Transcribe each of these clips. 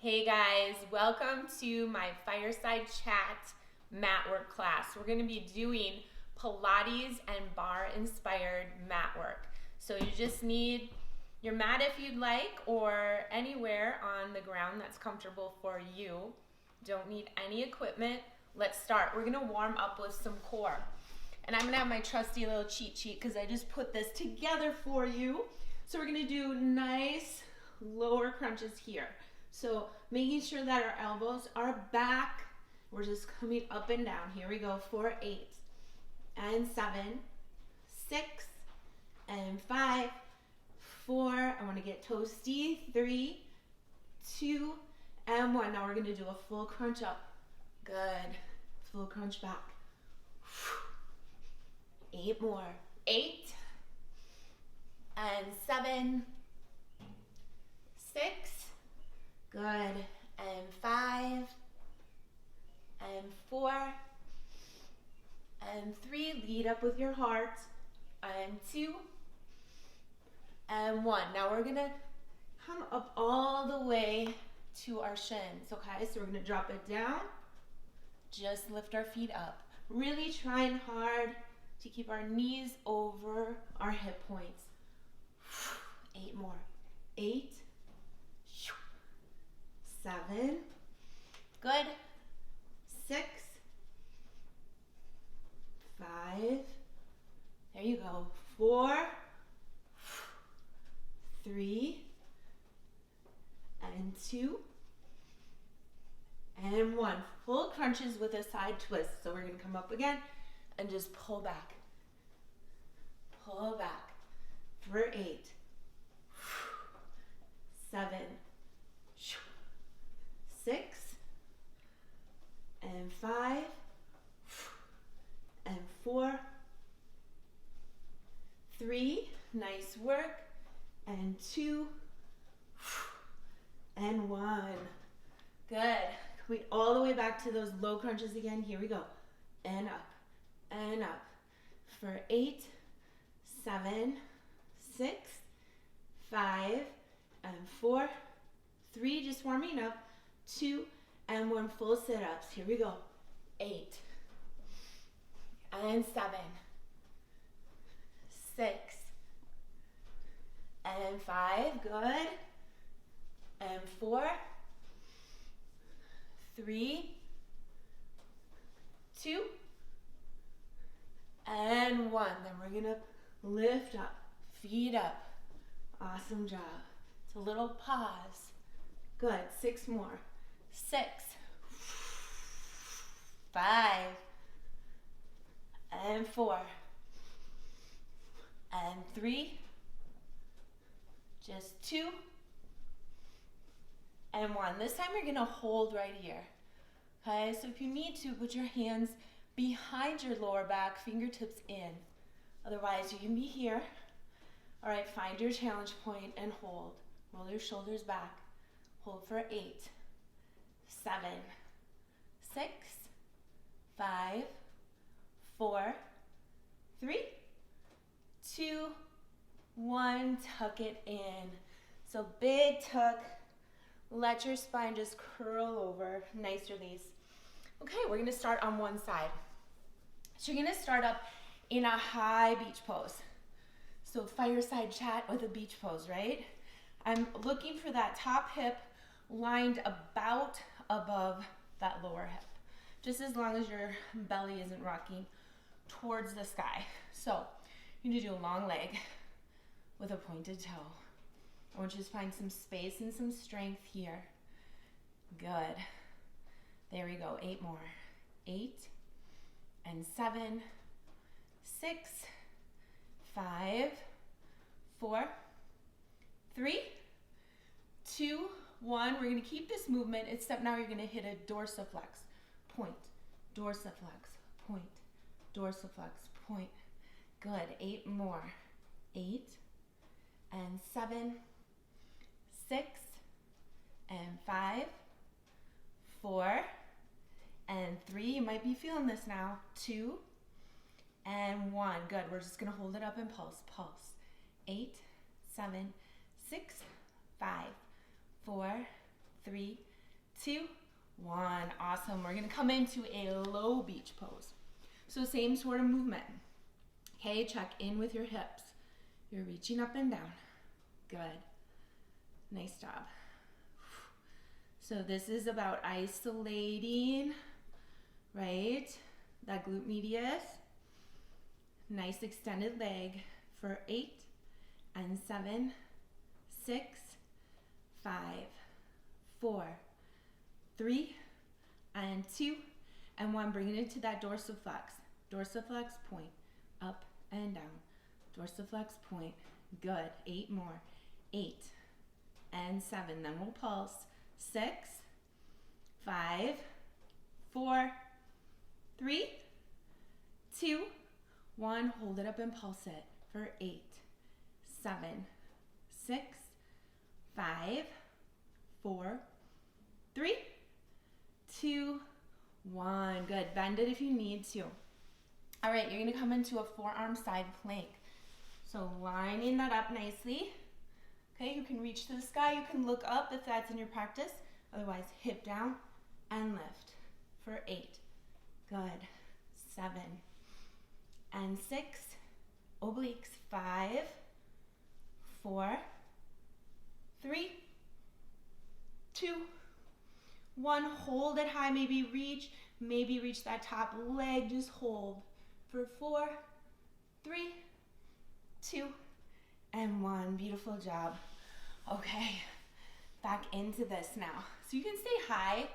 Hey guys, welcome to my Fireside Chat Mat Work class. We're going to be doing Pilates and barre inspired mat work. So you just need your mat if you'd like, or anywhere on the ground that's comfortable for you. Don't need any equipment. Let's start. We're going to warm up with some core. And I'm going to have my trusty little cheat sheet because I just put this together for you. So we're going to do nice lower crunches here. So making sure that our elbows are back. We're just coming up and down. Here we go. 4, 8, and 7, 6, and 5, 4. I want to get toasty. 3, 2, and 1. Now we're going to do a full crunch up. Good. Full crunch back. 8 more. 8, and 7, 6. Good. And 5, and 4, and 3. Lead up with your heart. And 2, and 1. Now we're going to come up all the way to our shins, okay? So we're going to drop it down. Just lift our feet up. Really trying hard to keep our knees over our hip points. 8 more. 8, 7, good, 6, 5, there you go, 4, 3, and 2, and 1. Full crunches with a side twist. So we're going to come up again and just pull back. Pull back for 8, 7, 6, and 5, and 4, 3, nice work, and 2, and 1. Good. Complete all the way back to those low crunches again. Here we go. And up, and up. For 8, 7, 6, 5, and 4, 3, just warming up. 2, and 1 full sit-ups. Here we go. 8, and 7, 6, and 5. Good. And 4, 3, 2, and 1. Then we're going to lift up, feet up. Awesome job. It's a little pause. Good. 6 more. 6, 5, and 4, and 3, just 2, and 1. This time you're going to hold right here. Okay, so if you need to, put your hands behind your lower back, fingertips in. Otherwise, you can be here. All right, find your challenge point and hold. Roll your shoulders back. Hold for 8, 7, 6, 5, 4, 3, 2, 1. Tuck it in. So big tuck. Let your spine just curl over. Nice release. Okay, we're going to start on one side. So you're going to start up in a high beach pose. So fireside chat with a beach pose, right? I'm looking for that top hip lined about above that lower hip, just as long as your belly isn't rocking towards the sky. So you need to do a long leg with a pointed toe. I want you to find some space and some strength here. Good. There we go. 8 more. 8, and 7, 6, 5, 4, 3, 2, 1. We're going to keep this movement, except now you're going to hit a dorsiflex. Point, dorsiflex, point, dorsiflex, point. Good. 8 more. 8, and 7, 6, and 5, 4, and 3. You might be feeling this now. 2, and 1. Good. We're just going to hold it up and pulse. Pulse. 8, 7, 6, 5, 4, 3, 2, 1. Awesome. We're gonna come into a low beach pose. So same sort of movement. Okay, check in with your hips. You're reaching up and down. Good. Nice job. So this is about isolating, right, that glute medius. Nice extended leg for 8 and 7, 6, 5, 4, 3, and 2, and 1. Bring it into that dorsiflex. Dorsiflex point, up and down. Dorsiflex point, good. 8 more. 8 and 7. Then we'll pulse. 6, 5, 4, 3, 2, 1. Hold it up and pulse it for 8, 7, 6, 5, 4, 3, 2, 1. Good. Bend it if you need to. All right, you're going to come into a forearm side plank. So lining that up nicely. Okay, you can reach to the sky. You can look up if that's in your practice. Otherwise, hip down and lift for 8. Good. 7 and 6. Obliques. 5, 4, 3, 2, 1. Hold it high. Maybe reach that top leg. Just hold for 4, 3, 2, and 1. Beautiful job. Okay, back into this now. So you can stay high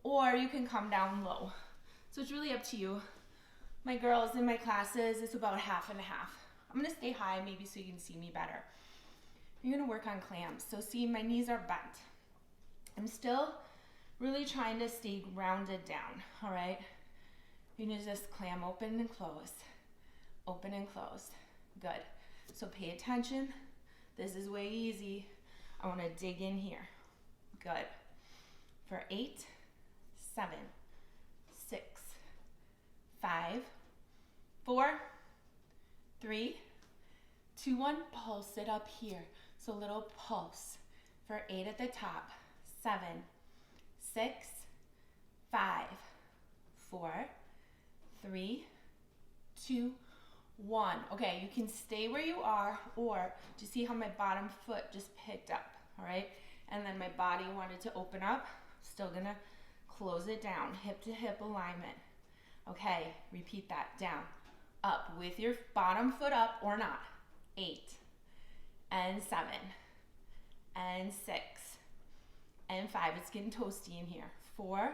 or you can come down low. So it's really up to you. My girls in my classes, it's about half and half. I'm gonna stay high maybe so you can see me better. You're gonna work on clams. So see, my knees are bent. I'm still really trying to stay grounded down, all right? You can just clam open and close, open and close. Good. So pay attention. This is way easy. I want to dig in here. Good. For 8, 7, 6, 5, 4, 3, 2, 1. Pulse it up here. So little pulse for 8 at the top. 7, 6, 5, 4, 3, 2, 1. Okay, you can stay where you are, or do you see how my bottom foot just picked up, all right? And then my body wanted to open up. Still gonna close it down, hip to hip alignment. Okay, repeat that. Down, up with your bottom foot up or not. 8 and 7 and 6 and 5. It's getting toasty in here. 4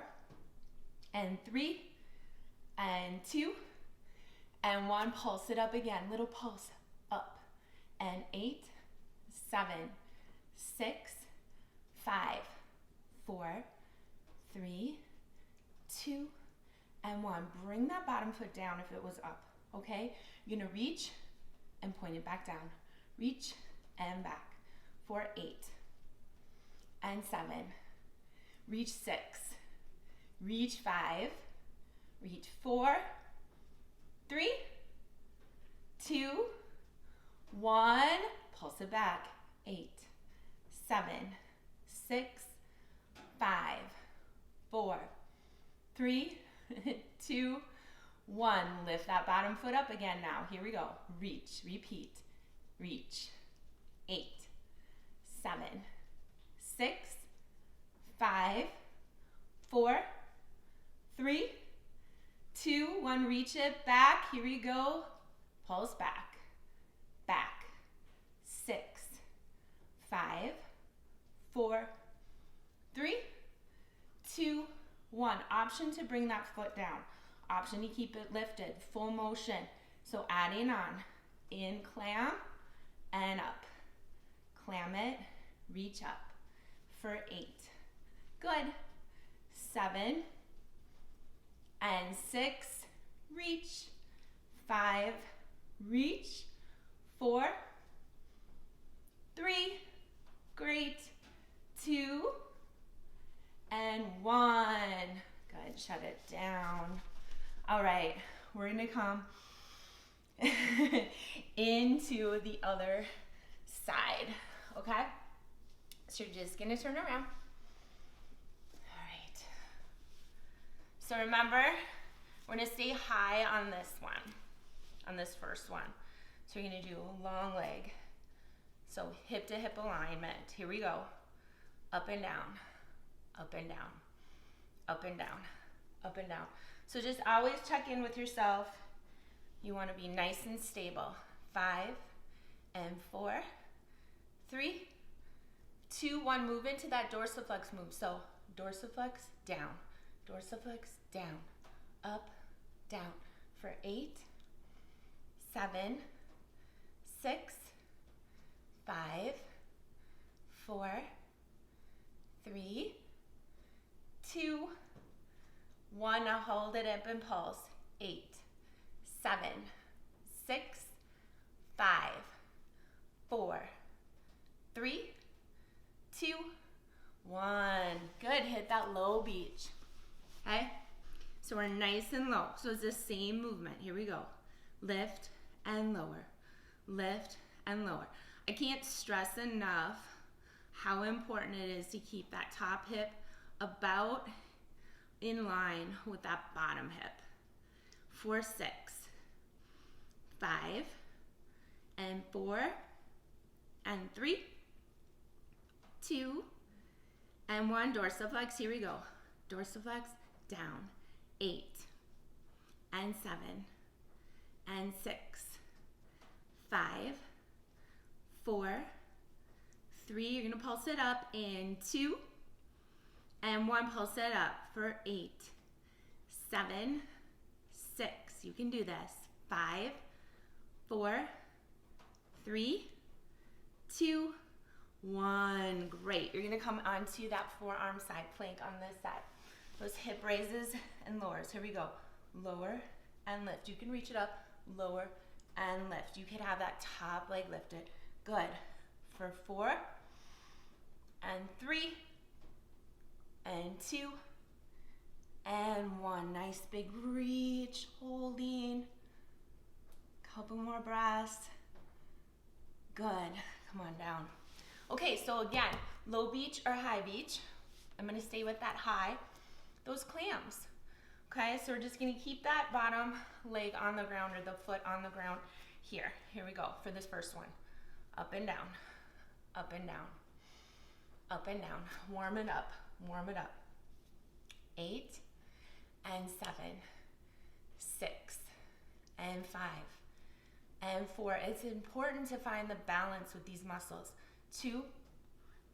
and 3 and 2 and 1. Pulse it up again. Little pulse up. And 8, 7, 6, 5, 4, 3, 2, and 1. Bring that bottom foot down if it was up. Okay? You're gonna reach and point it back down. Reach and back. For 8 and 7. Reach 6. Reach 5. Reach 4. 3, 2, 1. Pulse it back. 8, 7, 6, 5, 4, 3, 2, 1. Lift that bottom foot up again now. Here we go. Reach, repeat. Reach. 8, 7, 6, 5, 4, 3, 2, 1. Reach it back. Here we go. Pulse back. Back. 6, 5, 4, 3, 2, 1. Option to bring that foot down. Option to keep it lifted. Full motion. So adding on. In clam and up. Clam it. Reach up. For 8. Good. 7 and 6. Reach. 5. Reach. 4. 3. Great. 2 and 1. Good. Shut it down. All right. We're going to come into the other side. Okay? So you're just going to turn around. All right. So remember, we're gonna stay high on this one, on this first one. So you're gonna do a long leg. So hip to hip alignment. Here we go. Up and down, up and down, up and down, up and down. So just always check in with yourself. You wanna be nice and stable. 5 and 4, 3, 2, 1. Move into that dorsiflex move. So dorsiflex, down, dorsiflex, down, up, down. For 8, 7, 6, 5, 4, 3, 2, 1. Now hold it up and pulse. 8, 7, 6, 5, 4, 3, 2, 1. Good. Hit that low beach. Okay? So we're nice and low. So it's the same movement. Here we go. Lift and lower. Lift and lower. I can't stress enough how important it is to keep that top hip about in line with that bottom hip. 4, 6, 5, and 4, and 3, 2, and 1. Dorsiflex. Here we go. Dorsiflex, down. 8, and 7, and 6, 5, 4, 3. You're gonna pulse it up in 2, and 1. Pulse it up for 8, 7, 6. You can do this. 5, 4, 3, 2, 1. Great. You're gonna come onto that forearm side plank on this side. Those hip raises and lowers. Here we go. Lower and lift. You can reach it up, lower and lift. You could have that top leg lifted. Good. For 4, and 3, and 2, and 1. Nice big reach, holding. Couple more breaths. Good. Come on down. Okay, so again, low beach or high beach. I'm gonna stay with that high. Those clams. Okay, so we're just gonna keep that bottom leg on the ground or the foot on the ground here. Here we go for this first one. Up and down, up and down, up and down. Warm it up, warm it up. 8, and 7, 6, and 5, and 4. It's important to find the balance with these muscles. 2,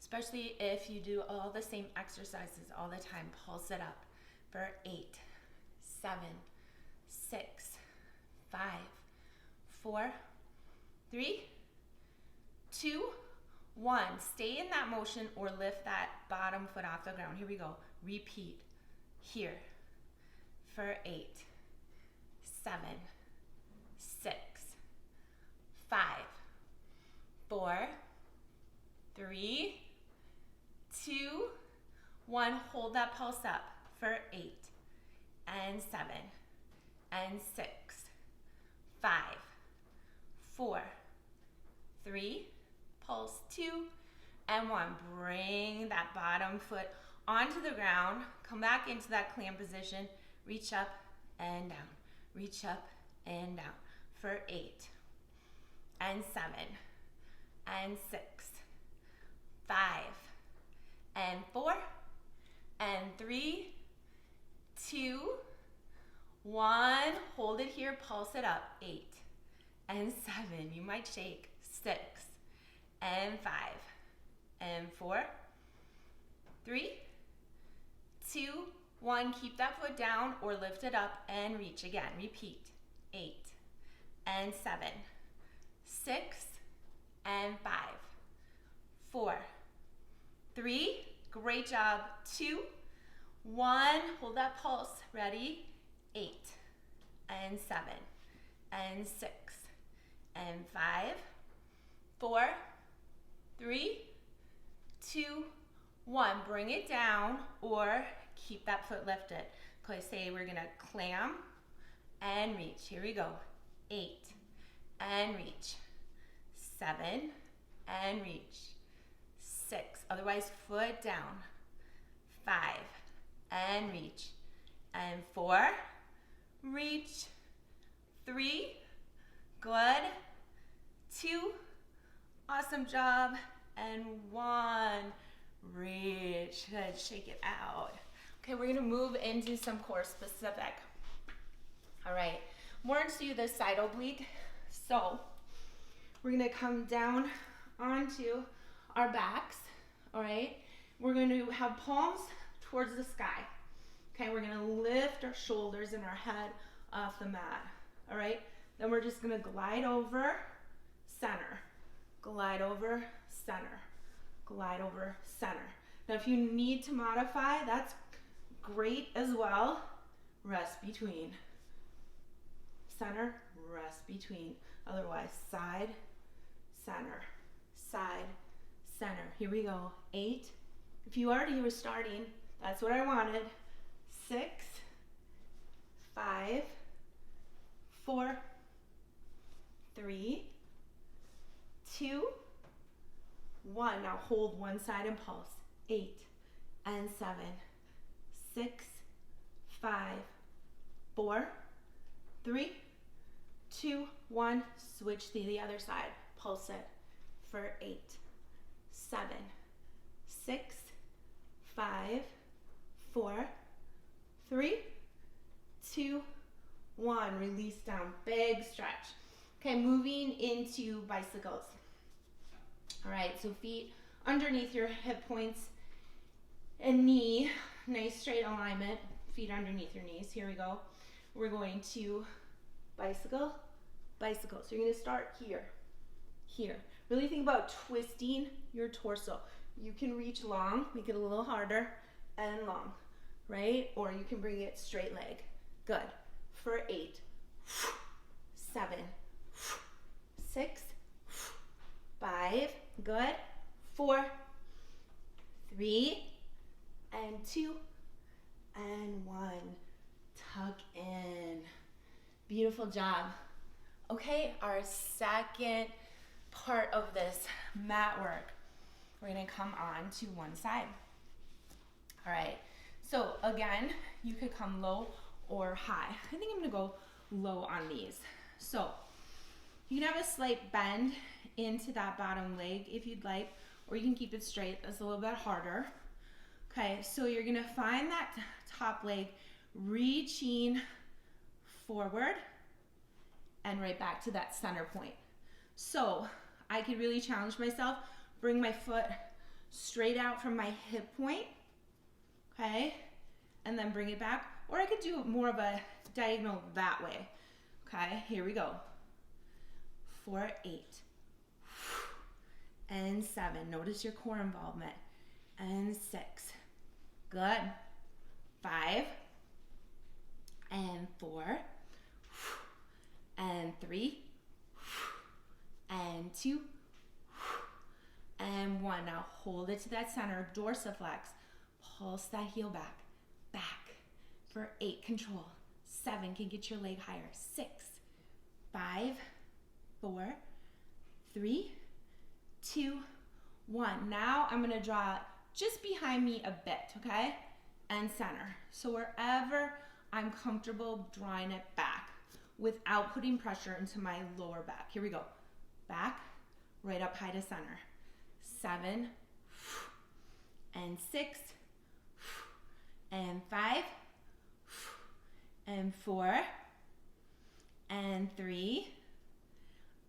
especially if you do all the same exercises all the time, pulse it up for 8, 7, 6, 5, 4, 3, 2, 1. Stay in that motion or lift that bottom foot off the ground. Here we go. Repeat. Here for 8, 7, 6, 5, 4, 3, 2, 1. Hold that pulse up for 8, and 7, and 6, 5, 4, 3, pulse 2, and 1. Bring that bottom foot onto the ground. Come back into that clam position. Reach up and down. Reach up and down for 8, and 7, and 6, 5, and 4, and 3, 2, 1. Hold it here. Pulse it up. 8, and 7. You might shake. 6, and 5, and 4, 3, 2, 1. Keep that foot down or lift it up and reach again. Repeat. 8, and 7, 6, and 5, 4, 3. Great job. 2, 1. Hold that pulse. Ready? 8, and 7, and 6, and 5, 4, 3, 2, 1. Bring it down or keep that foot lifted. Okay, say we're gonna clam and reach. Here we go. 8, and reach. 7, and reach. 6. Otherwise, foot down. 5, and reach. and 4, reach, 3, good, 2, awesome job, and 1, reach, good, shake it out. Okay, we're gonna move into some core specific. All right, more into the side oblique. So we're gonna come down onto our backs, all right? We're gonna have palms towards the sky. Okay, we're gonna lift our shoulders and our head off the mat, all right? Then we're just gonna glide over, center, glide over, center, glide over, center. Now if you need to modify, that's great as well. Rest between. Center, rest between. Otherwise, side, center, side, center. Here we go. 8. If you already were starting, that's what I wanted. 6, 5, 4, 3, 2, 1. Now hold one side and pulse. 8 and 7, 6, 5, 4, 3, 2, 1. Switch to the other side. Pulse it for 8, 7, 6, 5, 4, 3, 2, 1. Release down. Big stretch. Okay, moving into bicycles. All right, so feet underneath your hip points and knee. Nice straight alignment. Feet underneath your knees. Here we go. We're going to bicycle, bicycle. So you're going to start here, here. Really think about twisting your torso. You can reach long, make it a little harder, and long, right? Or you can bring it straight leg. Good. For 8, 7, 6, 5, good. 4, 3, and 2, and 1. Tuck in. Beautiful job. Okay, our second part of this mat work, we're gonna come on to one side. All right, so again, you could come low or high. I think I'm gonna go low on these. So you can have a slight bend into that bottom leg if you'd like, or you can keep it straight. That's a little bit harder. Okay, so you're gonna find that top leg reaching forward and right back to that center point. So I could really challenge myself, bring my foot straight out from my hip point, okay, and then bring it back, or I could do more of a diagonal that way. Okay, here we go. 4, 8, and 7. Notice your core involvement. And 6. Good. 5, and 4, and 3, and 2, and 1. Now hold it to that center, dorsiflex. Pulse that heel back, back. For 8, control. 7, can get your leg higher. 6, 5, 4, 3, 2, 1. Now I'm gonna draw just behind me a bit, okay? And center. So wherever I'm comfortable drawing it back without putting pressure into my lower back. Here we go. Back, right up high to center. 7, and 6, and 5, and 4, and 3,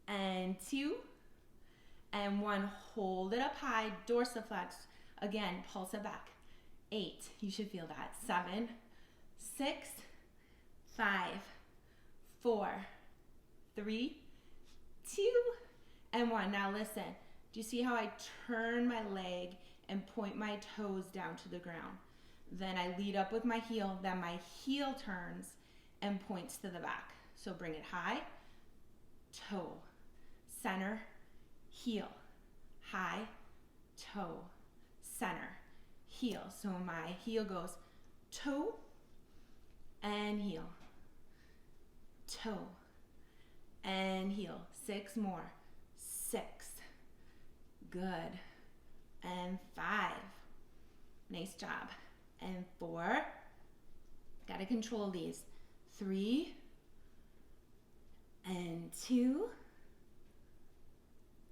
and 2, and 1. Hold it up high, dorsiflex. Again, pulse it back. 8, you should feel that. 7, 6, 5, 4, 3, 2, and 1. Now listen, do you see how I turn my leg and point my toes down to the ground? Then I lead up with my heel, then my heel turns and points to the back. So bring it high, toe, center, heel, high, toe, center, heel. So my heel goes toe and heel, toe and heel. 6 more. 6. Good. And 5. Nice job. And 4, Gotta control these. 3 and 2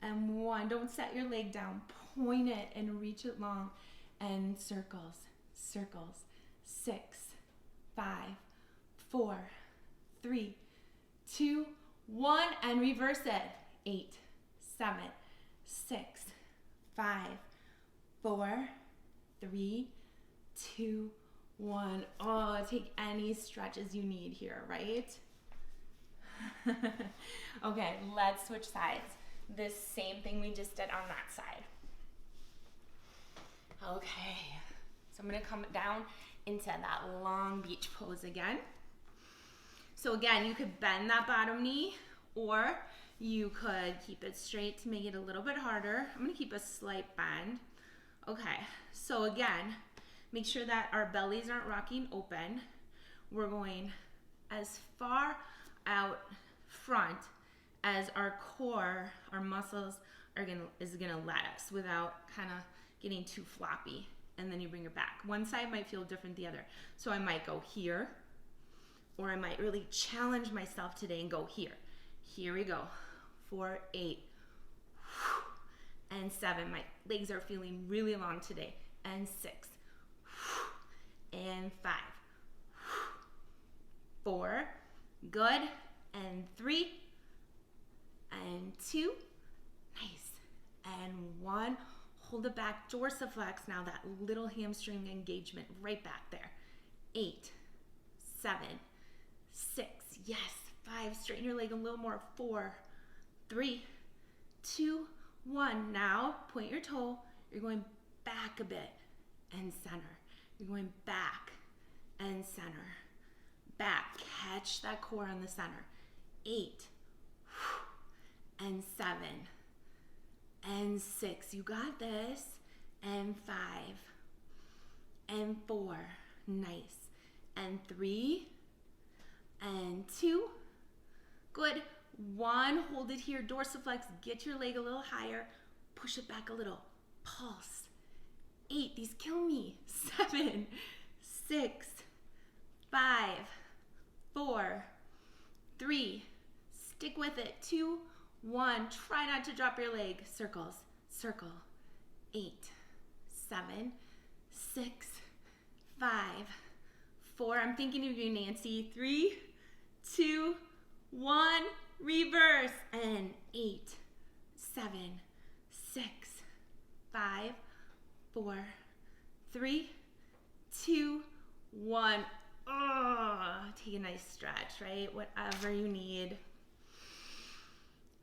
and 1. Don't set your leg down. Point it and reach it long. And circles, circles. 6, 5, 4, 3, 2, 1, and reverse it. 8, 7, 6, 5, 4, 3, 2, 1. Oh, take any stretches you need here, right? Okay, let's switch sides. This same thing we just did on that side. Okay, so I'm gonna come down into that long beach pose again. So again, you could bend that bottom knee, or you could keep it straight to make it a little bit harder. I'm gonna keep a slight bend. Okay, so again, make sure that our bellies aren't rocking open. We're going as far out front as our core, our muscles is gonna let us, without kind of getting too floppy. And then you bring it back. One side might feel different than the other. So I might go here, or I might really challenge myself today and go here. Here we go. 4, 8, and 7. My legs are feeling really long today. And 6, and 5, 4, good, and 3, and 2, nice, and 1. Hold it back, dorsiflex now, that little hamstring engagement right back there. 8, 7, 6, yes, 5, straighten your leg a little more. 4, 3, 2, 1. Now point your toe, you're going back a bit and center. You're going back and center. Back, catch that core on the center. 8, and 7, and 6, you got this, and 5, and 4, nice, and 3, and 2, good, 1, hold it here, dorsiflex, get your leg a little higher, push it back a little, pulse, 8, these kill me, 7, 6, 5, 4, 3, stick with it, 2, 1, try not to drop your leg, circles, circle, 8, 7, 6, 5, 4, I'm thinking of you, Nancy, 3, 2, 1, reverse, and 8, 7, 6, 5, 4, 3, 2, 1, take a nice stretch, right? Whatever you need.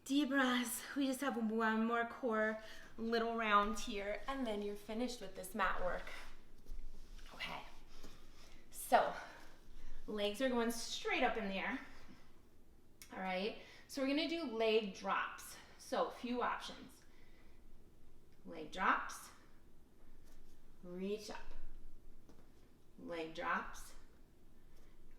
Deep breaths. We just have one more core little round here, and then you're finished with this mat work. Okay, so legs are going straight up in the air. All right, so we're gonna do leg drops. So a few options. Leg drops, reach up. Leg drops,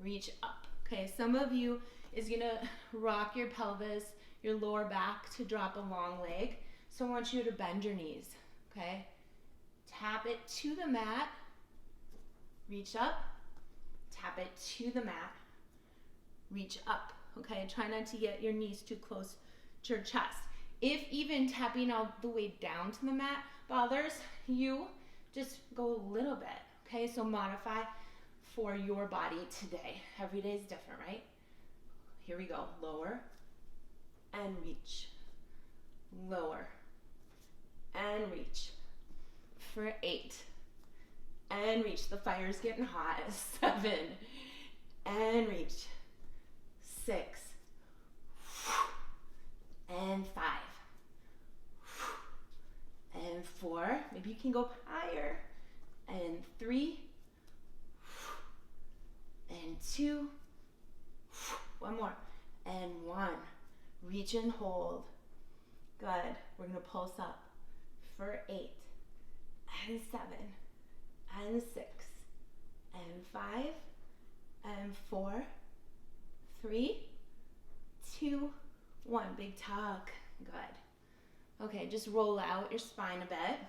reach up. Okay, some of you is gonna rock your pelvis, your lower back to drop a long leg. So I want you to bend your knees, okay? Tap it to the mat, reach up, tap it to the mat, reach up, okay? Try not to get your knees too close to your chest. If even tapping all the way down to the mat bothers you, just go a little bit, okay? So modify for your body today. Every day is different, right? Here we go, lower and reach, lower and reach for 8 and reach. The fire's getting hot. 7 and reach, 6 and 5 and 4. Maybe you can go higher, and 3 and 2, one more, and 1. Reach and hold. Good. We're gonna pulse up for 8 and 7 and 6 and 5 and 4, 3, 2, 1. Big tug. Good. Okay, just roll out your spine a bit.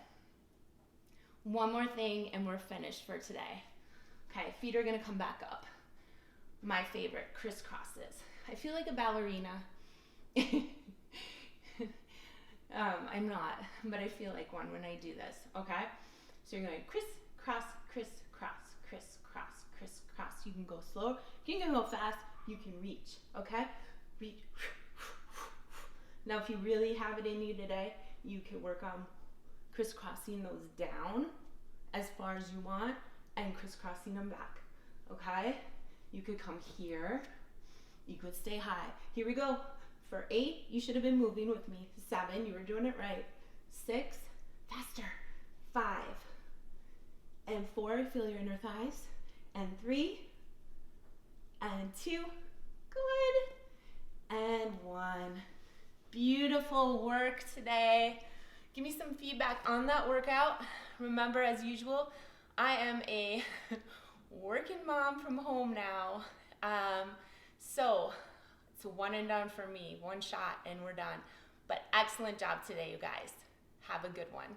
One more thing and we're finished for today. Okay, feet are gonna come back up. My favorite, crisscrosses. I feel like a ballerina. I'm not, but I feel like one when I do this, okay? So you're going crisscross, crisscross, crisscross, crisscross. You can go slow, you can go fast, you can reach, okay? Reach. Now if you really have it in you today, you can work on crisscrossing those down as far as you want and crisscrossing them back, okay? You could come here, you could stay high. Here we go. For 8, you should have been moving with me. 7, you were doing it right. 6, faster. 5, and 4, feel your inner thighs. And 3, and 2, good. And 1. Beautiful work today. Give me some feedback on that workout. Remember, as usual, I am a working mom from home now. So it's a one and done for me, one shot and we're done. But excellent job today, you guys. Have a good one.